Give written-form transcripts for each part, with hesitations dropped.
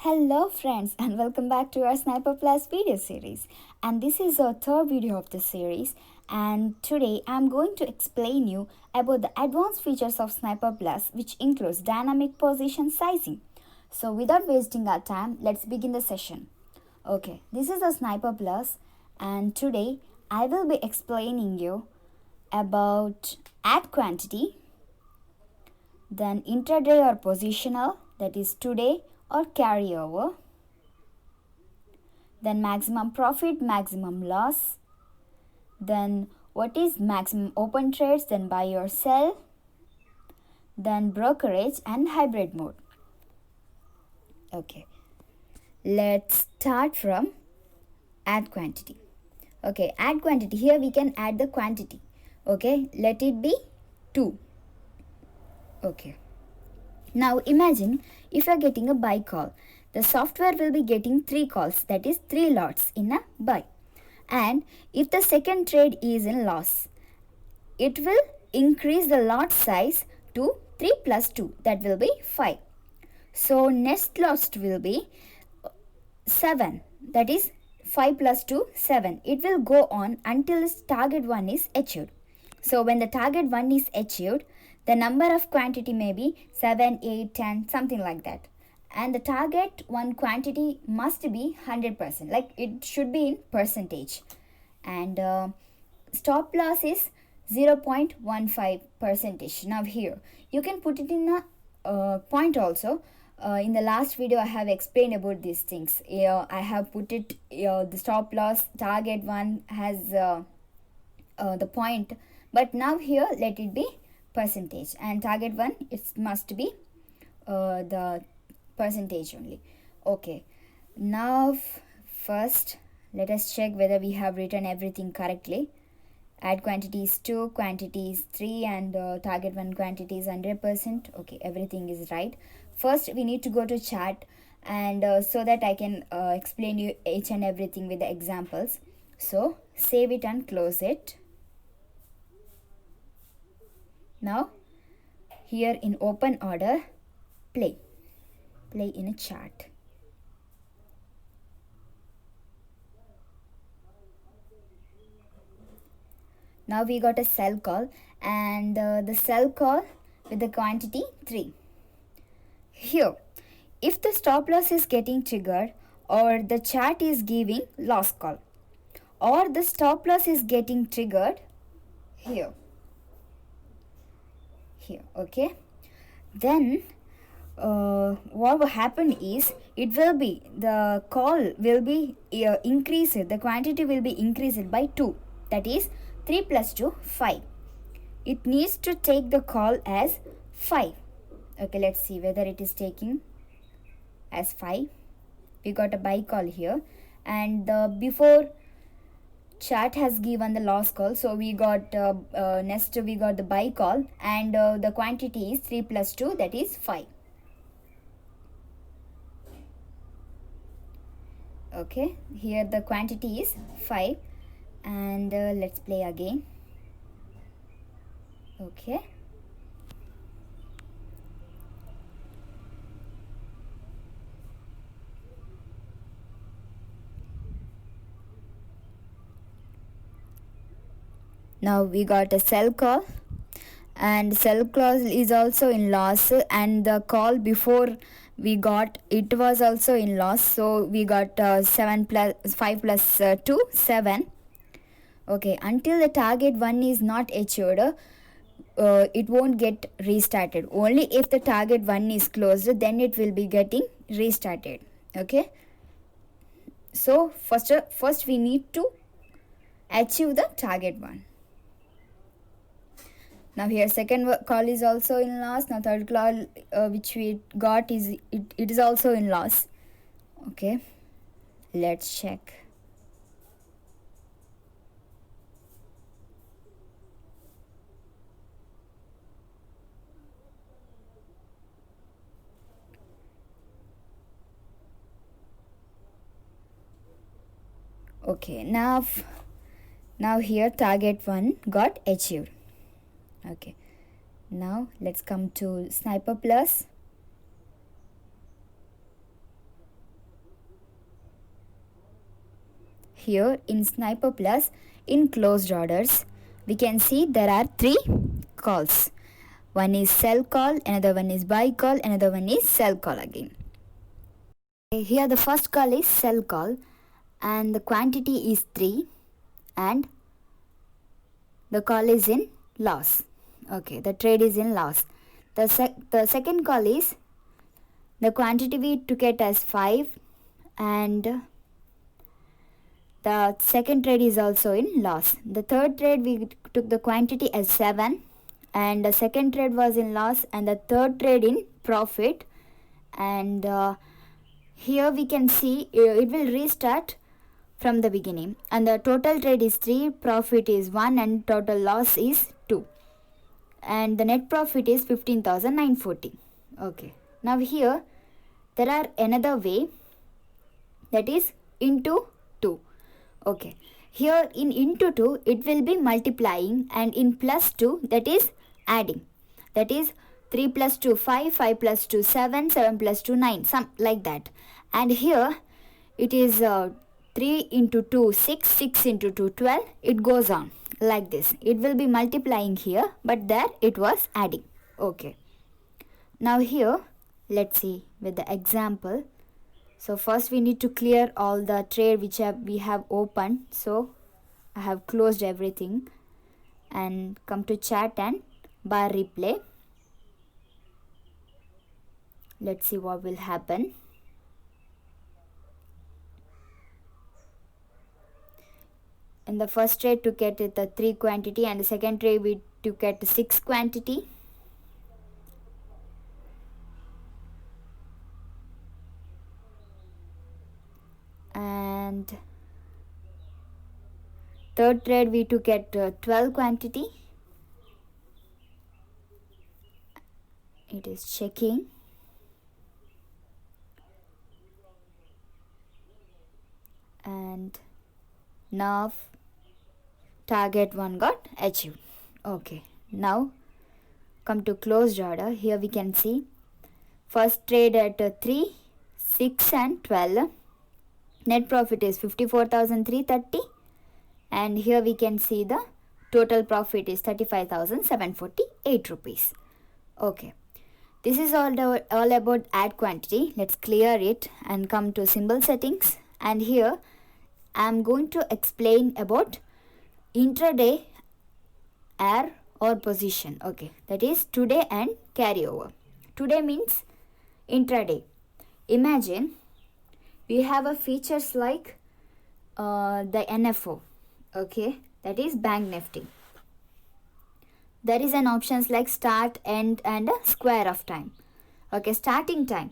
Hello friends and welcome back to our Sniper Plus video series, and this is our third video of the series. And today I'm going to explain you about the advanced features of Sniper Plus, which includes dynamic position sizing. So without wasting our time, let's begin the session. Okay, this is a Sniper Plus, and today I will be explaining you about add quantity, then intraday or positional, that is today or carryover, then maximum profit, maximum loss, then what is maximum open trades, then buy or sell, then brokerage and hybrid mode. Okay, let's start from add quantity. Okay, add quantity, here we can add the quantity. Okay, let it be 2. Okay, now imagine if you are getting a buy call, the software will be getting 3 calls, that is 3 lots in a buy. And if the second trade is in loss, it will increase the lot size to 3 plus 2, that will be 5. So next loss will be 7, that is 5 plus 2, 7. It will go on until its target 1 is achieved. So when the target 1 is achieved, the number of quantity may be 7, 8, 10, something like that. And the target 1 quantity must be 100%, like it should be in percentage. And stop loss is 0.15 percentage. Now here you can put it in a point also. In the last video I have explained about these things. I have put it, the stop loss target 1 has the point, but now here let it be percentage, and target 1 it must be the percentage only. Okay, now first let us check whether we have written everything correctly. Add quantity is 2, quantity is 3, and target 1 quantity is 100%. Okay, everything is right. First we need to go to chart, and so that I can explain you each and everything with the examples. So save it and close it. Now here in open order, play in a chart. Now we got a sell call, and the sell call with the quantity 3. Here, if the stop loss is getting triggered, or the chart is giving loss call, or the stop loss is getting triggered here, okay, then what will happen is it will be, the call will be increased, the quantity will be increased by 2, that is 3 plus 2, 5. It needs to take the call as 5. Okay, let's see whether it is taking as 5. We got a buy call here, and before chart has given the loss call, so we got next we got the buy call, and the quantity is 3 plus 2, that is 5. Okay, here the quantity is 5, and let's play again. Okay, now we got a sell call, and sell call is also in loss, and the call before we got, it was also in loss, so we got 7 plus 5 plus 2, 7. Okay, until the target 1 is not achieved, it won't get restarted. Only if the target 1 is closed, then it will be getting restarted. Okay, so first we need to achieve the target 1. Now here second call is also in loss. Now third call which we got is it is also in loss. Okay, let's check. Okay, now here target 1 got achieved. Okay, now let's come to Sniper Plus. here in Sniper Plus in closed orders, we can see there are 3 calls. One is sell call, another one is buy call, another one is sell call again. Here the first call is sell call and the quantity is 3 and the call is in loss. Okay, the trade is in loss. The second call is the quantity we took it as 5 and the second trade is also in loss. The third trade we took the quantity as 7 and the second trade was in loss and the third trade in profit. And here we can see it will restart from the beginning and the total trade is 3, profit is 1 and total loss is 2 and the net profit is 15,940. Okay, now here there are another way, that is into 2. Okay, here in into 2 it will be multiplying and in plus 2 that is adding, that is 3 plus 2 5, 5 plus 2 7, 7 plus 2 9, some like that. And here it is 3 into 2 6, 6 into 2 12, it goes on like this. It will be multiplying here but there it was adding. Okay, now here let's see with the example. So first we need to clear all the trade which we have opened. So I have closed everything and come to chat and bar replay. Let's see what will happen. In the first trade to get it the 3 quantity and the second trade we to get 6 quantity. And third trade we took at 12 quantity. It is checking. And now target 1 got achieved. Okay, now come to closed order. Here we can see first trade at 3, 6 and 12. Net profit is 54,330 and here we can see the total profit is 35,748 rupees. Okay, this is all about add quantity. Let's clear it and come to symbol settings, and here I am going to explain about intraday AR or position. Okay, that is today and carryover. Today means intraday. Imagine we have a features like the NFO, okay, that is Bank Nifty. There is an options like start, end and a square of time. Okay, starting time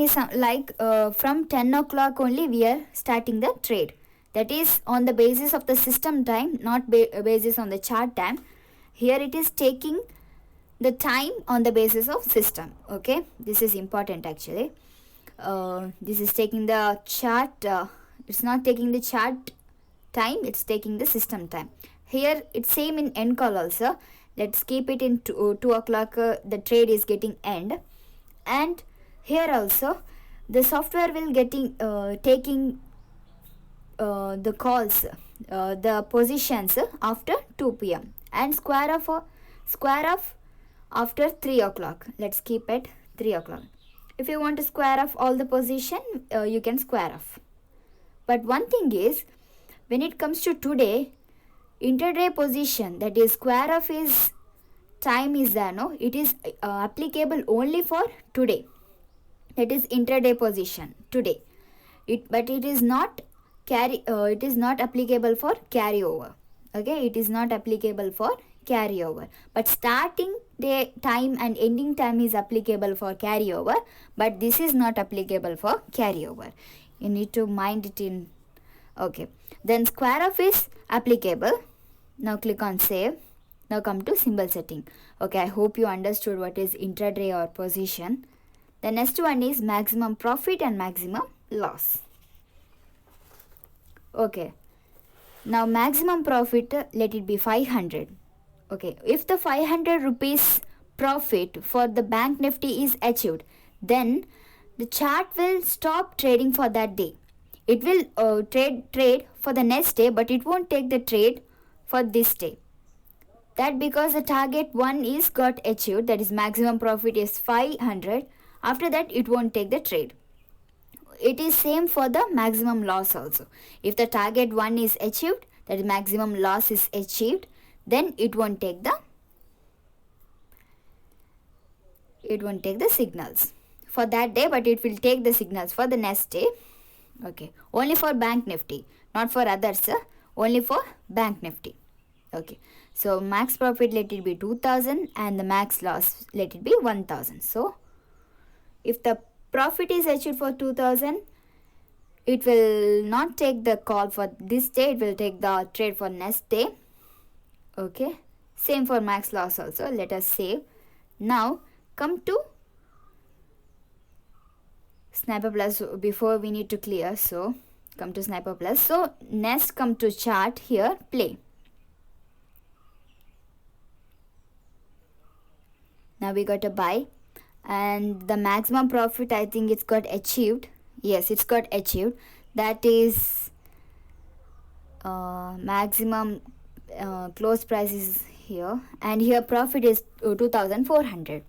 is like from 10 o'clock only we are starting the trade. That is on the basis of the system time, not basis on the chart time. Here it is taking the time on the basis of system. Okay, this is important actually. This is taking the chart, it's not taking the chart time, it's taking the system time. Here it's same in end call also. Let's keep it in 2 o'clock, the trade is getting end. And here also the software will taking the calls, the positions after 2 p.m. and square off after 3 o'clock. Let's keep it 3 o'clock. If you want to square off all the position, you can square off. But one thing is, when it comes to today, intraday position, that is square off is time is there, no? It is applicable only for today. That is intraday position today. But it is not applicable for carryover. Okay, it is not applicable for carryover. But starting day time and ending time is applicable for carryover, but this is not applicable for carryover. You need to mind it in. Okay, then square off is applicable. Now click on save. Now come to symbol setting. Okay, I hope you understood what is intraday or position. The next one is maximum profit and maximum loss. Okay, now maximum profit, let it be 500. Okay, if the 500 rupees profit for the Bank Nifty is achieved, then the chart will stop trading for that day. it will trade for the next day, but it won't take the trade for this day. That because the target 1 is got achieved, that is maximum profit is 500. After that it won't take the trade. It is same for the maximum loss also. If the target 1 is achieved, that is maximum loss is achieved, then it won't take the signals for that day, but it will take the signals for the next day. Okay, only for Bank Nifty, not for others, only for Bank Nifty. Okay, so max profit let it be 2000 and the max loss let it be 1000. So if the profit is achieved for 2000, it will not take the call for this day, it will take the trade for next day. Okay, same for max loss also. Let us save. Now come to Sniper Plus. Before we need to clear, so come to Sniper Plus. So next come to chart here, play. Now we got a buy and the maximum profit, I think it's got achieved. Yes, it's got achieved. That is maximum close price is here, and here profit is 2400.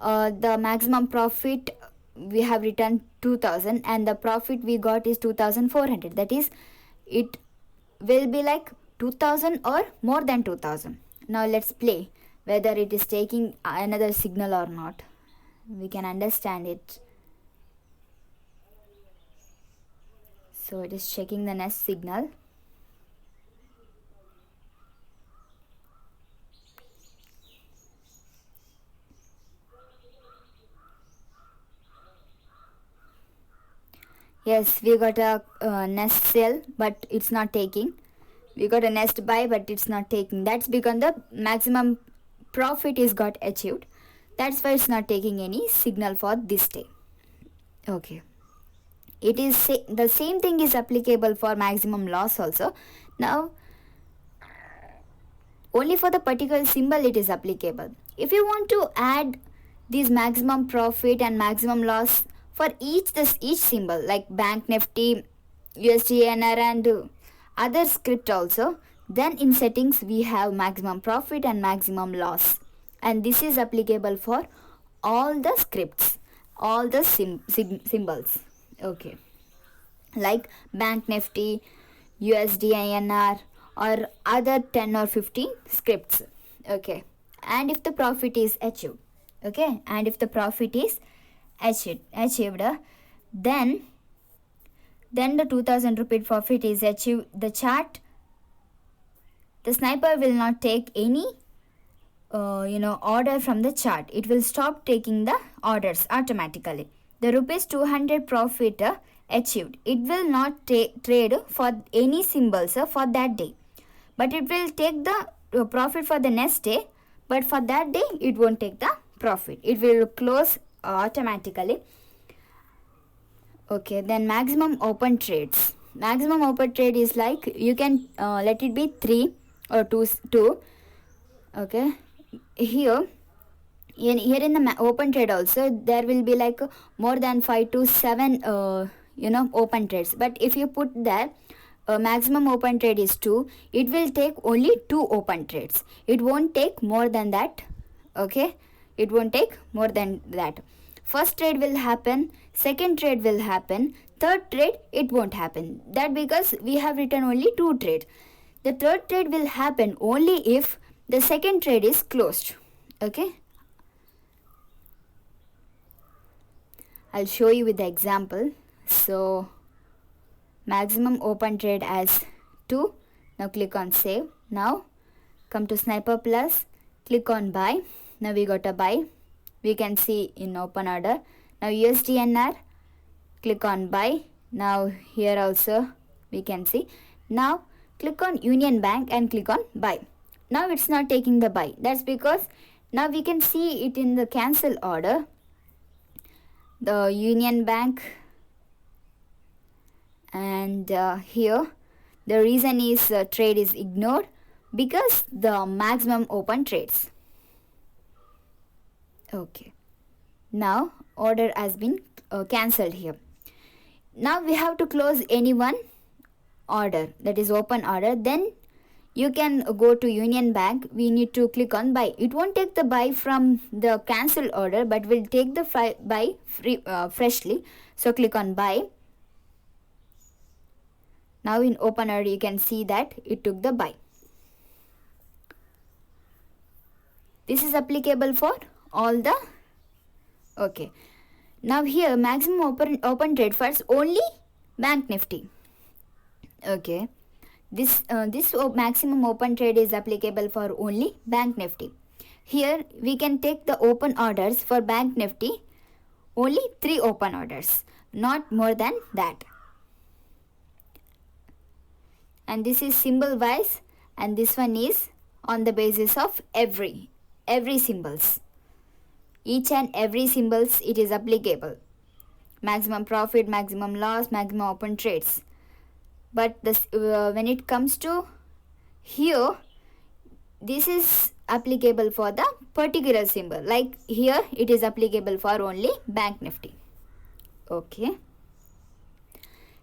The maximum profit we have written 2000 and the profit we got is 2400. That is, it will be like 2000 or more than 2000. Now let's play whether it is taking another signal or not. We can understand it. So it is checking the next signal. Yes, we got a nest sell, but it's not taking. We got a nest buy, but it's not taking. That's because the maximum profit is got achieved. That's why it's not taking any signal for this day. Okay. It is the same thing is applicable for maximum loss also. Now, only for the particular symbol it is applicable. If you want to add this maximum profit and maximum loss for each symbol like Bank Nifty, USDNR and other script also, then in settings we have maximum profit and maximum loss, and this is applicable for all the scripts, all the symbols. Okay, like Bank Nifty, USDINR or other 10 or 15 scripts. Okay, and if the profit is achieved, okay, and if the profit is achieved, then the 2000 rupee profit is achieved. The chart, the sniper will not take any order from the chart. It will stop taking the orders automatically. The rupees 200 profit achieved, it will not trade for any symbols for that day, but it will take the profit for the next day, but for that day it won't take the profit. It will close automatically. Okay, then maximum open trades. Maximum open trade is like you can let it be 3 or 2. Okay, here in the open trade also there will be like more than 5 to 7 open trades, but if you put that maximum open trade is 2, it will take only 2 open trades. It won't take more than that. Okay, it won't take more than that. First trade will happen, second trade will happen, third trade it won't happen. That because we have written only 2 trades. The third trade will happen only if the second trade is closed. Okay, I'll show you with the example. So maximum open trade as 2. Now click on save. Now come to Sniper Plus, click on buy. Now we got a buy. We can see in open order. Now USDNR, click on buy. Now here also we can see. Now click on Union Bank and click on buy. Now it's not taking the buy. That's because now we can see it in the cancel order. The Union Bank, and here the reason is trade is ignored because the maximum open trades. Okay, now order has been cancelled here. Now we have to close any one order, that is open order. Then you can go to Union Bank. We need to click on buy. It won't take the buy from the cancelled order, but will take the buy freshly. So click on buy. Now in open order you can see that it took the buy. This is applicable for all the, okay. Now here maximum open trade for only Bank Nifty. Okay. This maximum open trade is applicable for only Bank Nifty. Here we can take the open orders for Bank Nifty, only 3 open orders, not more than that. And this is symbol wise, and this one is on the basis of every symbols. Each and every symbols it is applicable. Maximum profit, maximum loss, maximum open trades. But this, when it comes to here, this is applicable for the particular symbol. Like here it is applicable for only Bank Nifty. Okay.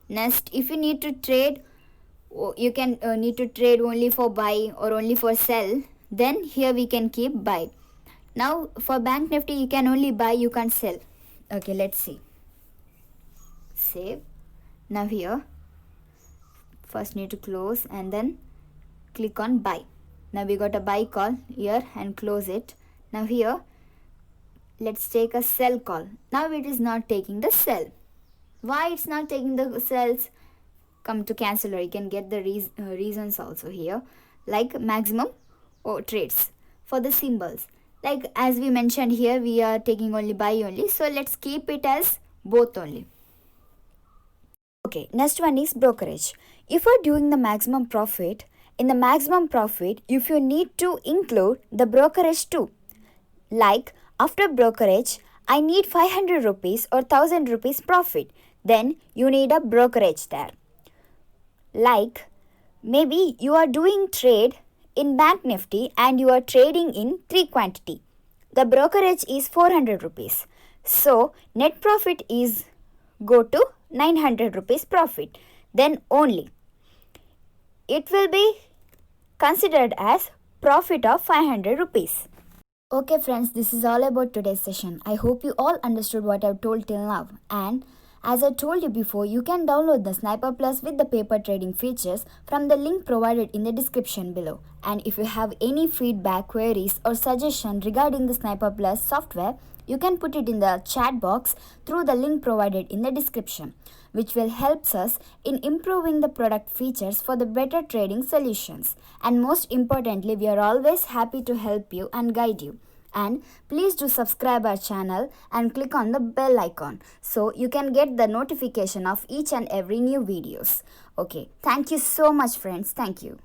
Next, if you need to trade, you can need to trade only for buy or only for sell. Then here we can keep buy. Now for Bank Nifty you can only buy, you can't sell. Okay, let's see. Save. Now here first need to close and then click on buy. Now we got a buy call here and close it. Now here let's take a sell call. Now it is not taking the sell. Why it's not taking the sells? Come to canceller, you can get the reasons also here, like maximum trades for the symbols. Like as we mentioned here, we are taking only buy only, so let's keep it as both only. Okay, next one is brokerage. If you're doing the maximum profit, in the maximum profit, if you need to include the brokerage too, like after brokerage, I need 500 rupees or 1000 rupees profit, then you need a brokerage there. Like maybe you are doing trade in Bank Nifty and you are trading in 3 quantity. The brokerage is 400 rupees. So net profit is go to 900 rupees profit. Then only it will be considered as profit of 500 rupees. Okay friends, this is all about today's session. I hope you all understood what I've told till now. And as I told you before, you can download the Sniper Plus with the paper trading features from the link provided in the description below. And if you have any feedback, queries or suggestion regarding the Sniper Plus software, you can put it in the chat box through the link provided in the description, which will help us in improving the product features for the better trading solutions. And most importantly, we are always happy to help you and guide you. And please do subscribe our channel and click on the bell icon so you can get the notification of each and every new videos. Okay, thank you so much friends. Thank you.